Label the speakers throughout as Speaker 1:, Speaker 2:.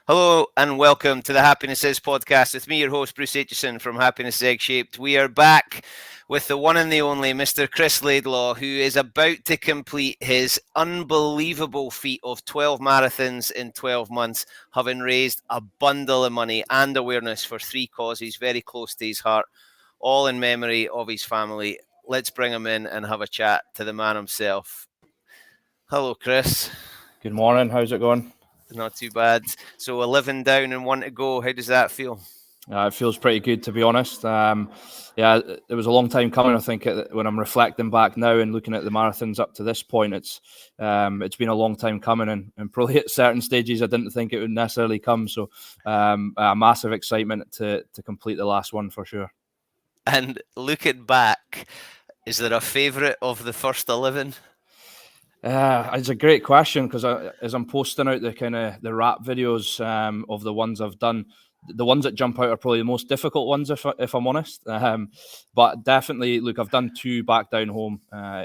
Speaker 1: Hello and welcome to the Happiness Is podcast with me, your host, Bruce Aitchison from Happiness is Egg Shaped. We are back with the one and the only Mr. Chris Laidlaw, who is about to complete his unbelievable feat of 12 marathons in 12 months, having raised a bundle of money and awareness for three causes very close to his heart, all in memory of his family. Let's bring him in and have a chat to the man himself. Hello, Chris.
Speaker 2: Good morning. How's it going?
Speaker 1: Not too bad. So 11 down and one to go. How does that feel?
Speaker 2: It feels pretty good, to be honest. It was a long time coming. I think when I'm reflecting back now and looking at the marathons up to this point, it's been a long time coming, and probably at certain stages I didn't think it would necessarily come. So, a massive excitement to complete the last one for sure.
Speaker 1: And looking back, is there a favourite of the first 11?
Speaker 2: It's a great question because as I'm posting out the kind of the rap videos of the ones I've done, the ones that jump out are probably the most difficult ones, if I'm honest. But definitely, look, I've done two back down home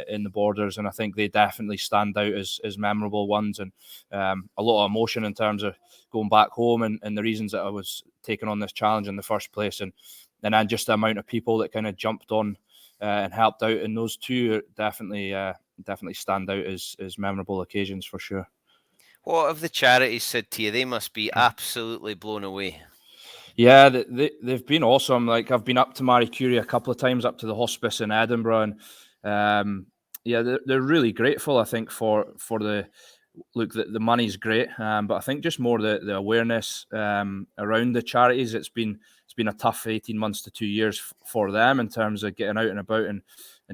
Speaker 2: in the Borders, and I think they definitely stand out as memorable ones, and a lot of emotion in terms of going back home and the reasons that I was taking on this challenge in the first place, and then just the amount of people that kind of jumped on and helped out in those two definitely stand out as memorable occasions for sure.
Speaker 1: What have the charities said to you? They must be absolutely blown away.
Speaker 2: Yeah, they've been awesome. Like, I've been up to Marie Curie a couple of times, up to the hospice in Edinburgh, and they're really grateful, I think, for the look. The money's great, but I think just more the awareness around the charities. It's been a tough 18 months to 2 years for them in terms of getting out and about and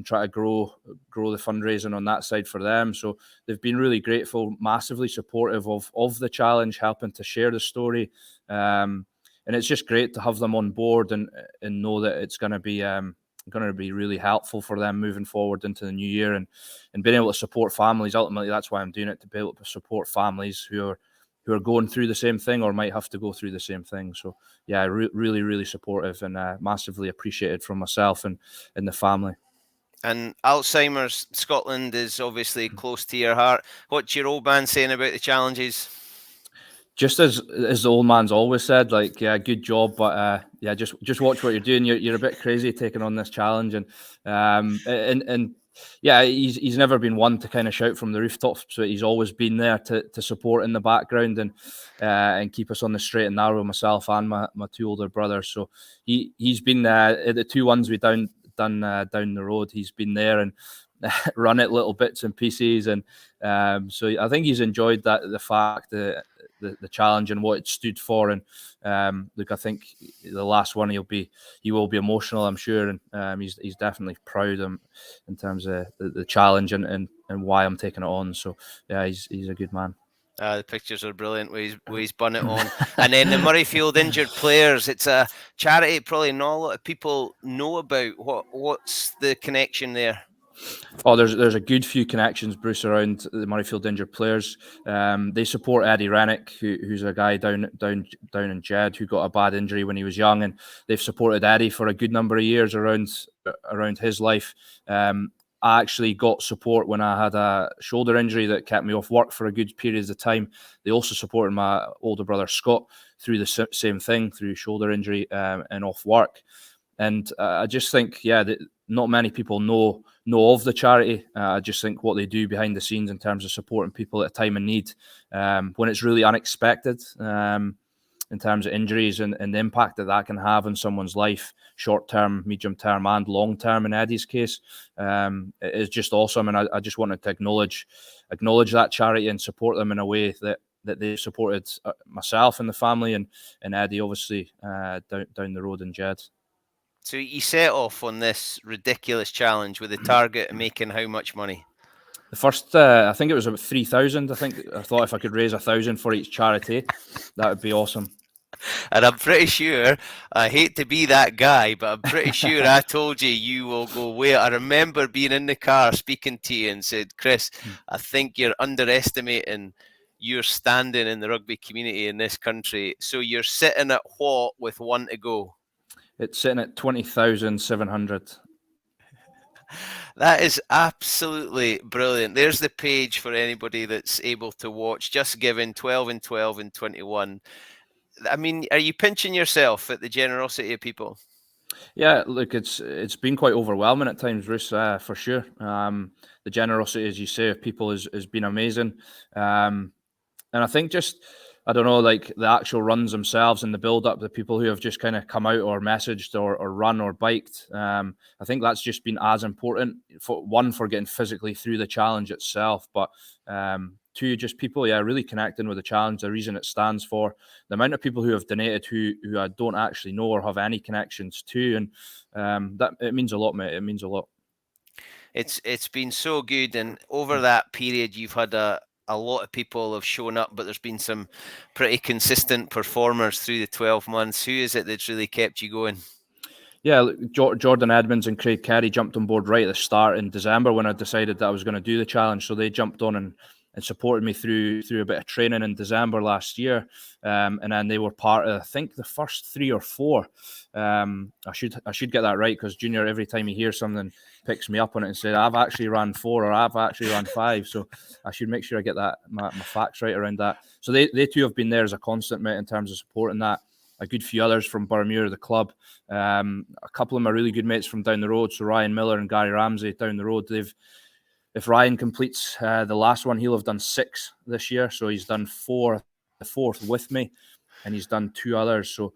Speaker 2: try to grow the fundraising on that side for them. So they've been really grateful, massively supportive of the challenge, helping to share the story. And it's just great to have them on board and know that it's going to be really helpful for them moving forward into the new year, and being able to support families. Ultimately, that's why I'm doing it, to be able to support families who are going through the same thing or might have to go through the same thing. So yeah, really supportive and massively appreciated from myself and the family.
Speaker 1: And Alzheimer's Scotland is obviously close to your heart. What's your old man saying about the challenges?
Speaker 2: Just as the old man's always said, like, yeah, good job, but yeah, just watch what you're doing. You're a bit crazy taking on this challenge, and yeah, he's never been one to kind of shout from the rooftops, but he's always been there to support in the background and keep us on the straight and narrow, myself and my two older brothers. So he's been the two ones we done down the road. He's been there and run it little bits and pieces, and so I think he's enjoyed that, the fact that the challenge and what it stood for. And look, I think the last one he will be emotional, I'm sure, and he's definitely proud in terms of the challenge and why I'm taking it on. So yeah, he's a good man.
Speaker 1: The pictures are brilliant where he's bun it on. And then the Murrayfield injured players. It's a charity probably not a lot of people know about. What's the connection there?
Speaker 2: Oh, there's a good few connections, Bruce, around the Murrayfield injured players. They support Eddie Rennick, who's a guy down in Jed who got a bad injury when he was young, and they've supported Eddie for a good number of years around his life. I actually got support when I had a shoulder injury that kept me off work for a good period of time. They also supported my older brother Scott through the same thing, through shoulder injury and off work. And I just think, yeah, that not many people know of the charity. I just think what they do behind the scenes in terms of supporting people at a time of need, when it's really unexpected, in terms of injuries and the impact that can have on someone's life, short term, medium term, and long term. In Eddie's case, it is just awesome, and I just wanted to acknowledge that charity and support them in a way that they supported myself and the family, and Eddie, obviously, down the road in Jed.
Speaker 1: So you set off on this ridiculous challenge with a target of making how much money?
Speaker 2: The first, I think it was about 3,000. I thought if I could raise 1,000 for each charity, that would be awesome.
Speaker 1: And I'm pretty sure, I hate to be that guy, but I'm pretty sure I told you will go away. I remember being in the car speaking to you and said, Chris, I think you're underestimating your standing in the rugby community in this country. So you're sitting at what with one to go?
Speaker 2: It's sitting at 20,700.
Speaker 1: That is absolutely brilliant. There's the page for anybody that's able to watch. Just given 12 and 12 and 21. I mean, are you pinching yourself at the generosity of people?
Speaker 2: Yeah, look, it's been quite overwhelming at times, Bruce, for sure. The generosity, as you say, of people has been amazing. And I think just, I don't know, like the actual runs themselves and the build up, the people who have just kind of come out or messaged or run or biked. I think that's just been as important for one, for getting physically through the challenge itself, but two, just people, yeah, really connecting with the challenge, the reason it stands for, the amount of people who have donated who I don't actually know or have any connections to. And that it means a lot, mate. It means a lot.
Speaker 1: It's been so good, and over that period, you've had a lot of people have shown up, but there's been some pretty consistent performers through the 12 months. Who is it that's really kept you going?
Speaker 2: Yeah, Jordan Edmonds and Craig Carey jumped on board right at the start in December when I decided that I was going to do the challenge. So they jumped on and supported me through a bit of training in December last year, and then they were part of, I think, the first 3 or 4. I should get that right, because Junior, every time he hears something, picks me up on it and says I've actually ran 4 or I've actually ran 5. So I should make sure I get that my facts right around that. So they two have been there as a constant, mate, in terms of supporting that. A good few others from Burmuir, the club. A couple of my really good mates from down the road, so Ryan Miller and Gary Ramsey down the road. If Ryan completes the last one, he'll have done 6 this year. So he's done 4, the 4th with me, and he's done 2 others. So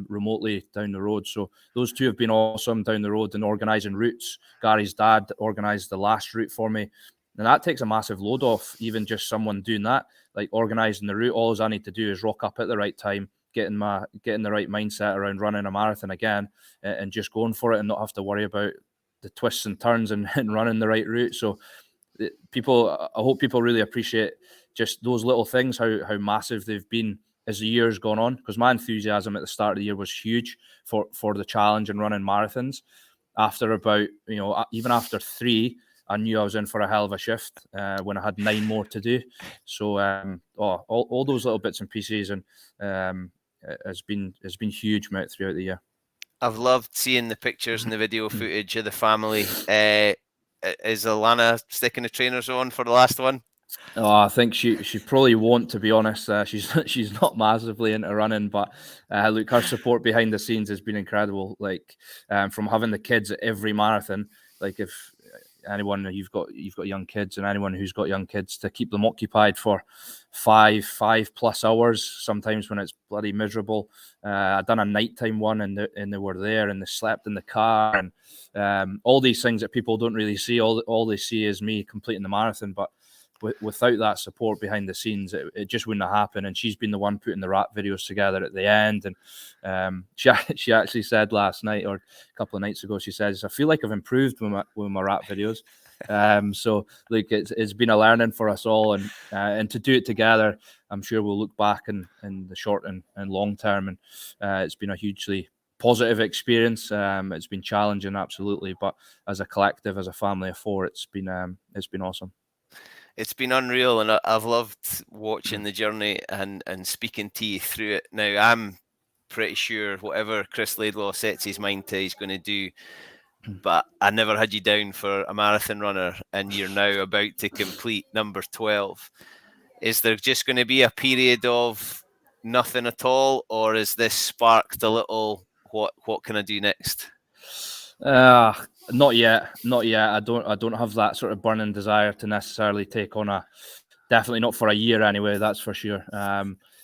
Speaker 2: remotely down the road. So those 2 have been awesome down the road and organising routes. Gary's dad organised the last route for me. And that takes a massive load off, even just someone doing that, like organising the route. All I need to do is rock up at the right time, getting the right mindset around running a marathon again, and just going for it, and not have to worry about the twists and turns and running the right route. So I hope people really appreciate just those little things, how massive they've been as the year's gone on. Because my enthusiasm at the start of the year was huge for the challenge and running marathons. After about, even after 3, I knew I was in for a hell of a shift when I had 9 more to do. So all those little bits and pieces, and has been huge, mate, throughout the year.
Speaker 1: I've loved seeing the pictures and the video footage of the family. Is Alana sticking the trainers on for the last one?
Speaker 2: Oh, I think she probably won't, to be honest. She's not massively into running, but look, her support behind the scenes has been incredible. Like from having the kids at every marathon, like if anyone you've got young kids, and anyone who's got young kids, to keep them occupied for 5+ hours, sometimes when it's bloody miserable. I'd done a nighttime one, and they were there, and they slept in the car, and all these things that people don't really see. All they see is me completing the marathon, but without that support behind the scenes, it just wouldn't have happened. And she's been the one putting the rap videos together at the end. And she actually said last night, or a couple of nights ago, she says, I feel like I've improved with my rap videos. So like it's been a learning for us all, and to do it together, I'm sure we'll look back in the short and long term, and it's been a hugely positive experience. It's been challenging, absolutely, but as a collective, as a family of 4, it's been awesome.
Speaker 1: It's been unreal, and I've loved watching the journey and speaking to you through it. Now, I'm pretty sure whatever Chris Laidlaw sets his mind to, he's going to do. But I never had you down for a marathon runner, and you're now about to complete number 12. Is there just going to be a period of nothing at all, or is this sparked a little, what can I do next?
Speaker 2: Not yet. I don't have that sort of burning desire to necessarily take on definitely not for a year anyway, that's for sure.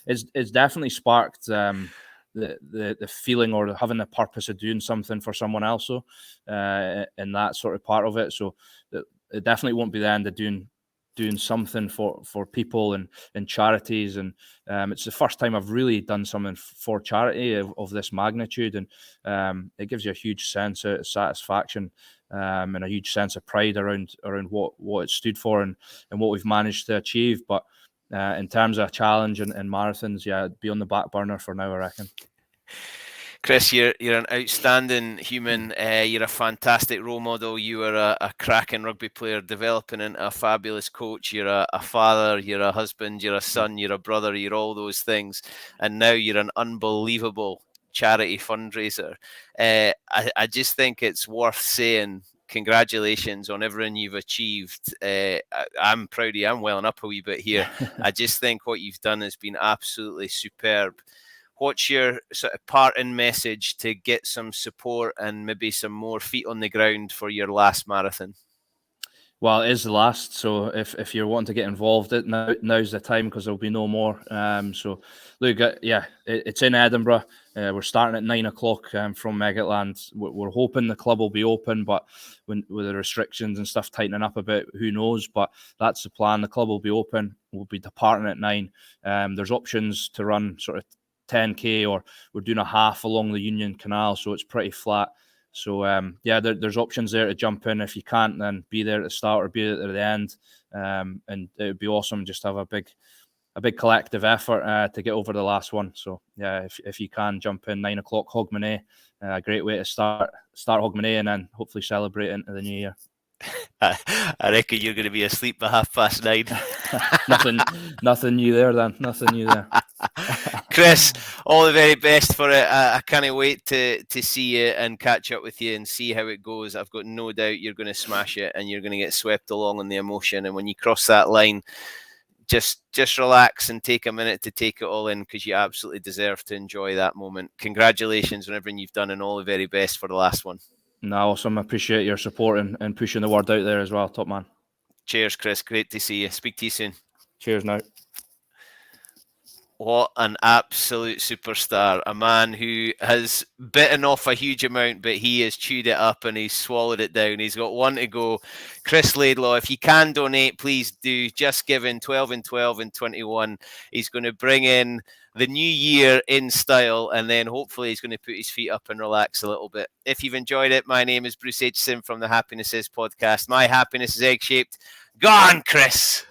Speaker 2: It's definitely sparked the feeling, or having the purpose of doing something for someone else, so in that sort of part of it. So it definitely won't be the end of doing something for people and charities, and it's the first time I've really done something for charity of this magnitude, and it gives you a huge sense of satisfaction, and a huge sense of pride around what it stood for, and what we've managed to achieve. But in terms of a challenge and marathons, yeah, it'd be on the back burner for now, I reckon.
Speaker 1: Chris, you're an outstanding human. You're a fantastic role model. You are a cracking rugby player, developing into a fabulous coach. You're a father, you're a husband, you're a son, you're a brother, you're all those things. And now you're an unbelievable charity fundraiser. I just think it's worth saying congratulations on everything you've achieved. I'm proud of you. I'm welling up a wee bit here. I just think what you've done has been absolutely superb. What's your sort of parting message to get some support and maybe some more feet on the ground for your last marathon?
Speaker 2: Well, it is the last, so if you're wanting to get involved, now's the time, because there'll be no more. So, look, it's in Edinburgh. We're starting at 9 o'clock from Megatland. We're hoping the club will be open, but with the restrictions and stuff tightening up a bit, who knows? But that's the plan. The club will be open. We'll be departing at 9. There's options to run sort of 10k, or we're doing a half along the Union Canal, so it's pretty flat. So, there's options there to jump in. If you can't, then be there at the start or be there at the end. And it would be awesome just to have a big collective effort to get over the last one. So, yeah, if you can, jump in 9 o'clock, Hogmanay. A great way to start Hogmanay and then hopefully celebrate into the new year.
Speaker 1: I reckon you're going to be asleep by 9:30.
Speaker 2: Nothing new there, then. Nothing new there.
Speaker 1: Chris, all the very best for it. I can't wait to see you and catch up with you and see how it goes. I've got no doubt you're going to smash it and you're going to get swept along in the emotion. And when you cross that line, just relax and take a minute to take it all in, because you absolutely deserve to enjoy that moment. Congratulations on everything you've done and all the very best for the last one.
Speaker 2: No, awesome. I appreciate your support and pushing the word out there as well. Top man.
Speaker 1: Cheers, Chris. Great to see you. Speak to you soon.
Speaker 2: Cheers now.
Speaker 1: What an absolute superstar. A man who has bitten off a huge amount, but he has chewed it up and he's swallowed it down. He's got one to go. Chris Laidlaw, if you can donate, please do. Just Giving 12 and 12 and 21. He's going to bring in the new year in style, and then hopefully he's going to put his feet up and relax a little bit. If you've enjoyed it, my name is Bruce Aitchison from the Happiness Is podcast. My happiness is egg-shaped. Go on, Chris!